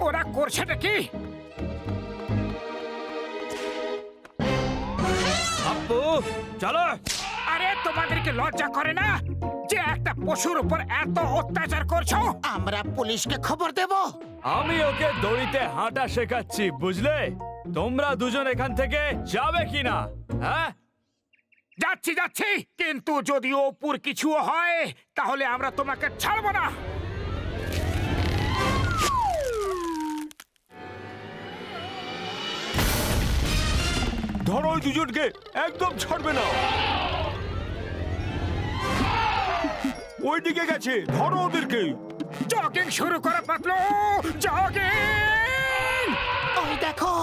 ওরা করছেটা কি? আপু চলো। আরে তোমাদেরকে লজ্জা করে না যে একটা পশুর উপর এত অত্যাচার করছো? আমরা পুলিশকে খবর দেব। আমি ওকে দড়িতে হাঁটা শেখাচ্ছি, বুঝলে? তোমরা দুজন এখান থেকে যাবে কিনা? হ্যাঁ, যাচ্ছি যাচ্ছি, কিন্তু যদি অপুর কিছু হয় তাহলে আমরা তোমাকে ছাড়বো না। ধরো ওই দুজনকে, একদম ছাড়বে না। ওইদিকে গেছে, ধরো ওদেরকে। জগিং শুরু করে পাতলু, জগিং! ওই দেখো,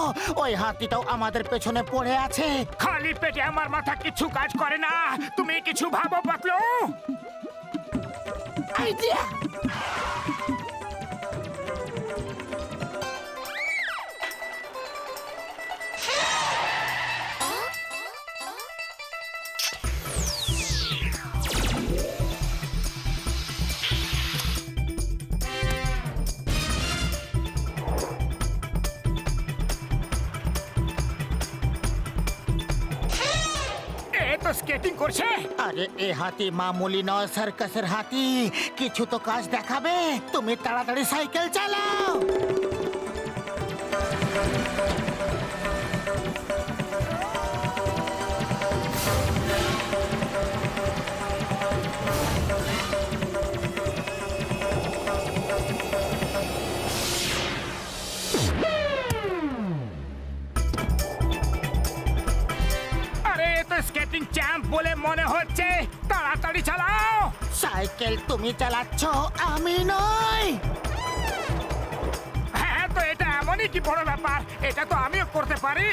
ওই হাতিটাও আমাদের পেছনে পড়ে আছে। খালি পেটে আমার মাথা কিছু কাজ করে না। তুমি কিছু ভাবো পাতলু। আইডিয়া! এ তো স্কেটিং করছে। আরে এ হাতি মামুলি নয়, সার্কাসের হাতি। কিছু তো কাজ দেখাবে। তুমি তাড়াতাড়ি সাইকেল চালাও। আরে এ তো স্কেটিং চ্যাম্প বলে মনে হচ্ছে। তাড়াতাড়ি চালাও। সাইকেল তুমি চালাচ্ছ, আমি নই। হ্যাঁ, তো এটা এমনই কি বড় ব্যাপার? এটা তো আমিও করতে পারি।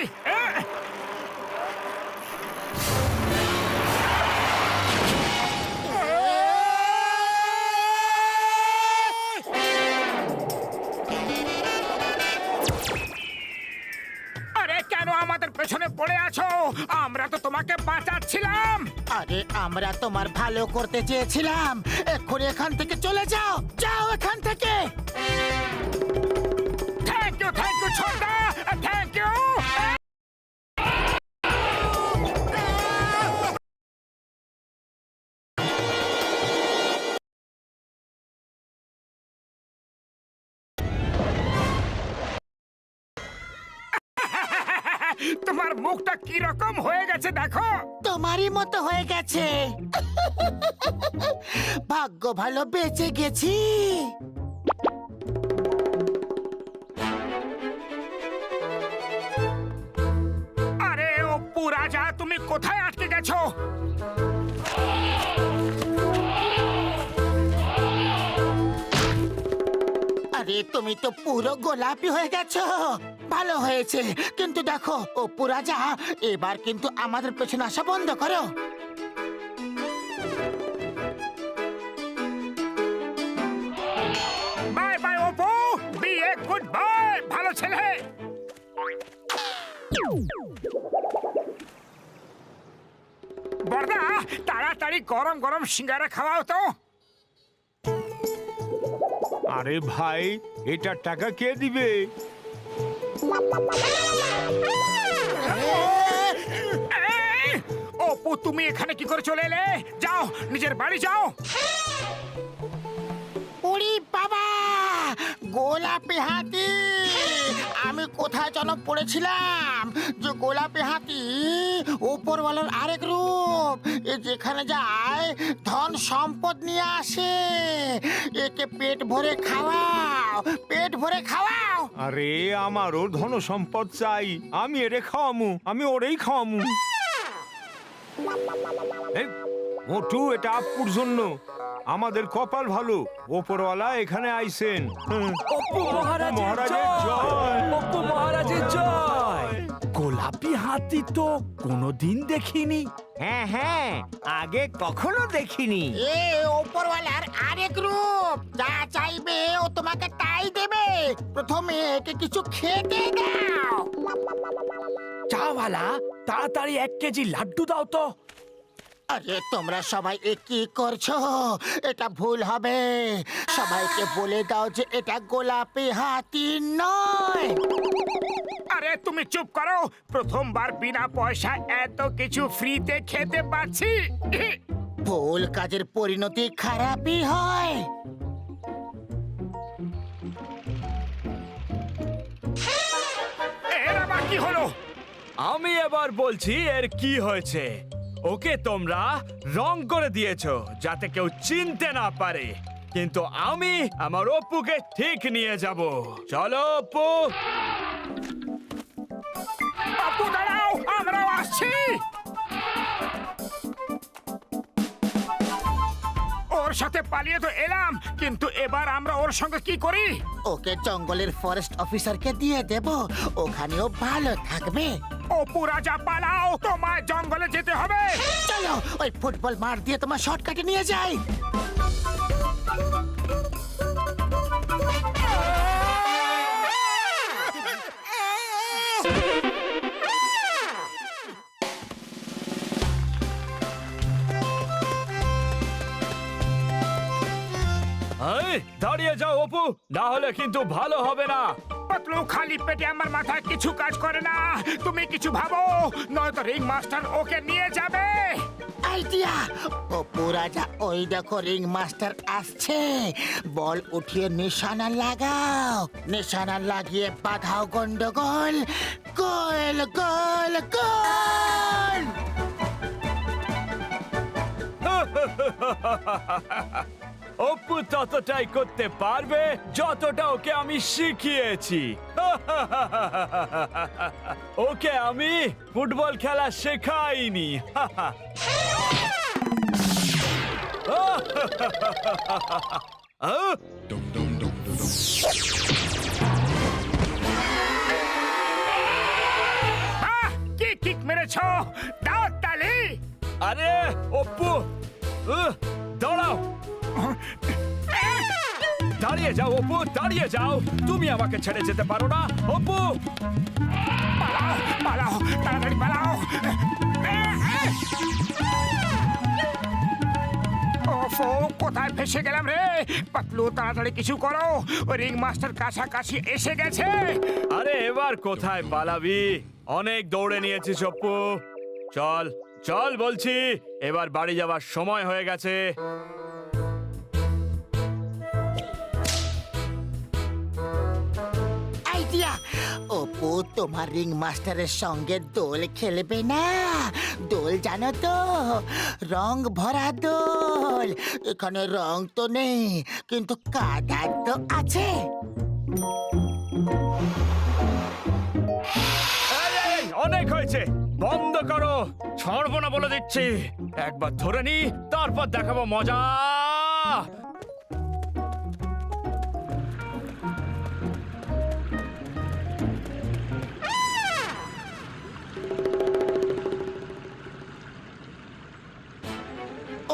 আরে কেন আমাদের পেছনে পড়ে আছো? আমরা তো তোমাকে বাঁচাচ্ছিলাম। আরে আমরা তোমার ভালো করতে চেয়েছিলাম। এক্ষুনি এখান থেকে চলে যাও, যাও এখান থেকে। থ্যাংক ইউ ছোটদা, থ্যাংক ইউ। তোমার মুখটা কি রকম হয়ে গেছে দেখো। তোমারই মতো হয়ে গেছে। ভাগ্য ভালো, বেঁচে গেছি। আরে অপু রাজা, তুমি কোথায় আটকে গেছো? আরে তুমি তো পুরো গোলাপি হয়ে গেছো। ভালো হয়েছে, কিন্তু দেখো অপু রাজা, এবার কিন্তু আমাদের পেছনে আসা বন্ধ করো। Bye bye Apu, be a good boy, ভালো ছেলে। বড়দা, তাড়াতাড়ি গরম গরম সিঙ্গারা খাওয়াও তো। আরে ভাই, এটার টাকা কে দিবে? এই, অপু তুমি এখানে কি করে চলে এলে? যাও, নিজের বাড়ি যাও। ওরে বাবা, গোলাপি হাতি! আমি কোথায় যেন পড়েছিলাম যে গোলাপি হাতি উপরওয়ালার আরেক রূপ। এ যেখানে যায় ধন সম্পদ নিয়ে আসে। একে পেট ভরে খাওয়াও, পেট ভরে খাওয়াও। আরে আমারও ধন সম্পদ চাই, আমি এরে খাওয়ামু, আমি ওরেই খাওয়ামু। এই, মোটু, এটা আপুর জন্য। আমাদের কপাল ভালো, ওপরওয়ালা এখানে আইছেন। অপু মহারাজের মহারাজের জয়। অপু মহারাজের জয়। গোলাপি হাতি তো কোনোদিন দেখিনি। হ্যাঁ হ্যাঁ, আগে কখনো দেখিনি। এ উপরওয়ালার আরেক রূপ। যা চাইবে ও তোমাকে তাই দেবে। প্রথমে একে কিছু খেতে দাও। চাওয়ালা, তাড়াতাড়ি 1 কেজি লাড্ডু দাও তো। আরে তোমরা সবাই এ কি করছো? এটা ভুল হবে। সবাইকে বলে দাও যে এটা গোলাপি হাতি নয়। আরে তুমি চুপ করো, প্রথমবার বিনা পয়সা এত কিছু ফ্রিতে খেতে পাচ্ছি। ভুল কাজের পরিণতি খারাপই হয়। এর আবার কি হলো? আমি এবার বলছি এর কি হয়েছে। ওকে তোমরা রং করে দিয়েছো যাতে কেউ চিনতে না পারে, কিন্তু আমি আমার অপুকে ঠিক নিয়ে যাব। চলো অপু। আপু দাঁড়াও, আমরাও আসছি। ওর সাথে পালিয়ে তো এলাম, কিন্তু এবার আমরা ওর সঙ্গে কি করি? ওকে জঙ্গলের ফরেস্ট অফিসারকে দিয়ে দেব, ওখানেও ভালো থাকবে। অপু রাজা পালাও, তোমায় জঙ্গলে যেতে হবে। চলো ওই ফুটবল মার দিয়ে তোমার শর্টকাটে নিয়ে যাই। এই, দাঁড়িয়ে যাও অপু, না হলে কিন্তু ভালো হবে না। পাতলু, খালি পেটে আমার মাথায় কিছু কাজ করে না। তুমি কিছু ভাবো, নয়তো রিং মাস্টার ওকে নিয়ে যাবে। আইডিয়া! অপু রাজা, ওই দেখো রিং মাস্টার আসছে। বল উঠিয়ে নিশানা লাগাও, নিশানা লাগিয়ে বাঁধাও গন্ডগোল। গোল গোল গোল! অপু ততটাই করতে পারবে যতটা ওকে আমি শিখিয়েছি। ওকে আমি ফুটবল খেলা শেখাইনি। কি কিক মেরেছো? দাও তালি। আরে অপু, দাঁড়াও। দাঁড়িয়ে যাও অপু, দাঁড়িয়ে যাও। তুমি আমাকে ছেড়ে যেতে পারো না অপু। পালাও পালাও, তাড়াতাড়ি পালাও। ওফো, কোথায় ফেসে গেলাম রে? পাতলু, তাড়াতাড়ি কিছু করো, ওই রিং মাস্টার কাছাকাছি এসে গেছে। আরে এবার কোথায় পালাবি? অনেক দৌড়ে নিয়েছিস অপু। চল চল বলছি, এবার বাড়ি যাবার সময় হয়ে গেছে। আইডিয়া! অপু তোমার রিং মাস্টারের সঙ্গে দোল খেলবে না। দোল জানো তো, রং ভরা দোল। এখানে রং তো নেই, কিন্তু কাদা তো আছে। এই, অনেক হয়েছে, বন্ধ করো। ছাড়বো না বলে দিচ্ছি। একবার ধরে নি, তারপর দেখাবো মজা।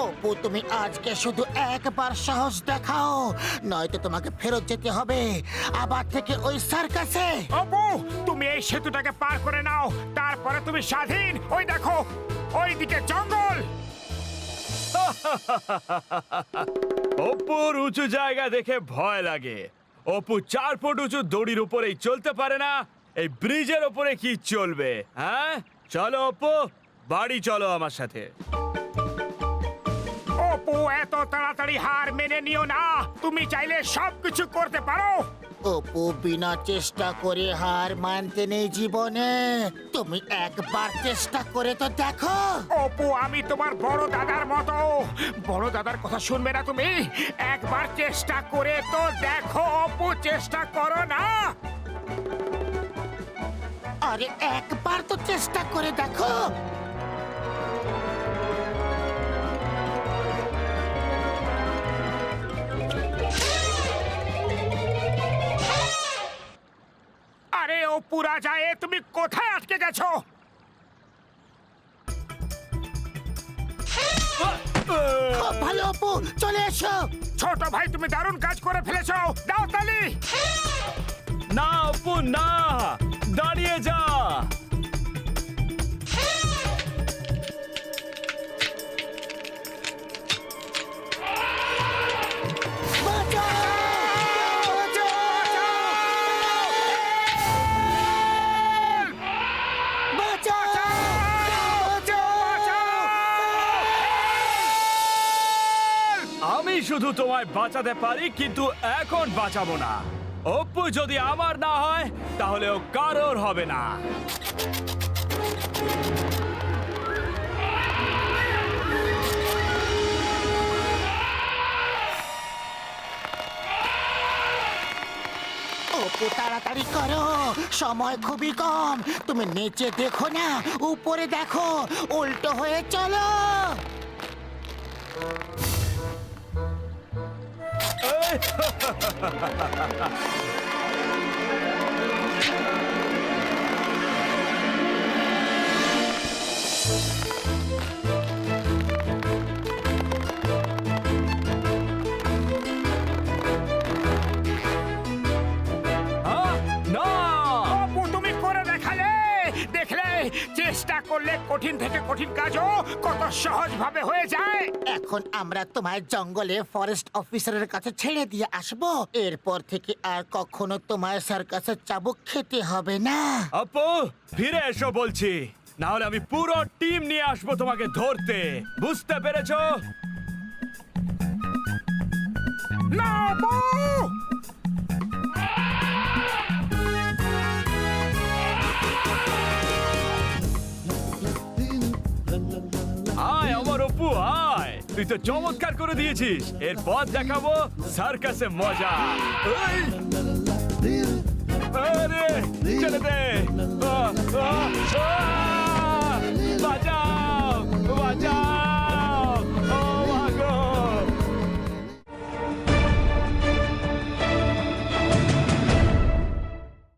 অপু, তুমি আজকে শুধু একবার সাহস দেখাও, নয়তো তোমাকে ফেরত যেতে হবে আবার থেকে ওই সার্কাসে। অপু, তুমি এই সেতুটাকে পার করে নাও, তারপরে তুমি স্বাধীন। ওই দেখো, ওইদিকে জঙ্গল। অপুর উঁচু জায়গা দেখে ভয় লাগে। অপু 4 ফুট উঁচু দড়ির উপরেই চলতে পারে না, এই ব্রিজের উপরে কি চলবে? হ্যাঁ, চলো অপু, বাড়ি চলো আমার সাথে। অপু, এত তাড়াতাড়ি হার মেনে নিও না। তুমি চাইলে সবকিছু করতে পারো। অপু, বিনা চেষ্টা করে হার মানতে নেই জীবনে। তুমি একবার চেষ্টা করে তো দেখো। অপু, আমি তোমার বড় দাদার মতো। বড় দাদার কথা শুনবে না তুমি? একবার চেষ্টা করে তো দেখো। অপু, চেষ্টা করো না। আরে একবার তো চেষ্টা করে দেখো। আরে অপু রাজা, তুমি কোথায় আটকে গেছো? খুব ভালো অপু, চলে এসো। ছোট ভাই, তুমি দারুণ কাজ করে ফেলেছো। দাও তালি। না অপু না, দাঁড়িয়ে যা। শুধু তোমায় বাঁচাতে পারি, কিন্তু এখন বাঁচাবো না। অপ্পু যদি আমার না হয় তাহলে ও কারোর হবে না। অপু তাড়াতাড়ি করো, সময় খুবই কম। তুমি নিচে দেখো না, উপরে দেখো, উল্টো হয়ে চলো। আহ, না! অপু তুমি করে দেখালে, দেখলে চেষ্টা করলে কঠিন থেকে কঠিন কাজও কত সহজ ভাবে হয়ে যায়। এখন আমরা তোমায় জঙ্গলে ফরেস্ট অফিসারের কাছে ছেড়ে দিয়ে আসবো। এরপর থেকে আর কখনো তোমায় সার্কাসের চাবুক খেতে হবে না। অপ্পু, ফিরে এসো বলছি, না হলে আমি পুরো টিম নিয়ে আসবো তোমাকে ধরতে। বুঝতে পেরেছো? না অপু! আয় আমার অপু, আয়। তুই তো চমৎকার করে দিয়েছিস। এরপর দেখাবো সার্কাসে মজা। এই! আরে ছেড়ে দে। আহ, আহ,